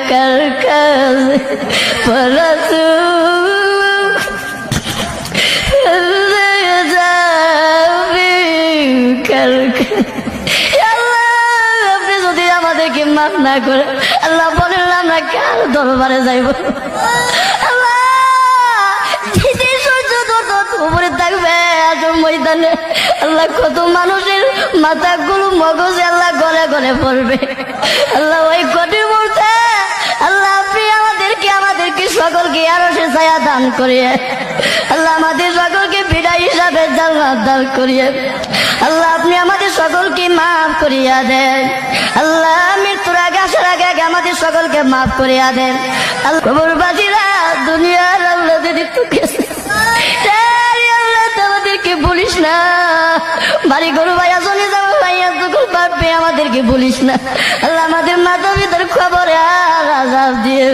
কার কাছে পড়াশু যাবি কার আপনি যদি আমাদেরকে মাফ না করে আল্লাহ বলেন আমরা কার দরবারে যাইব আল্লাহ উপরে থাকবে ময়দানে আল্লাহ কত মানুষের মাথাগুলো মগজে আল্লাহ গলে গলে পড়বে আল্লাহ ওই কঠিন মুহূর্তে আল্লাহ আপনি আমাদেরকে সকলকে আরো সে ছায়া দান করিয়ে আল্লাহ আমাদের সকলকে বিদায় হিসাবে জান্নাত দান করিয়ে আল্লাহ আপনি আমাদের সকলকে মাফ করিয়া দেন আল্লাহ মৃত্যুর আগে আসার আগে আগে আমাদের সকলকে মাফ করিয়া দেন আল্লাহ কবরবাসীরা দুনিয়ার আল্লাহ দিদি গেছে আমাদেরকে বলিস না বাড়ি গরু ভাইয়া চলে যাবো ভাইয়া যখন পারবে আমাদেরকে বলিস না আল্লাহ আমাদের মাতা পিতার খবর আর আজাব দিয়ে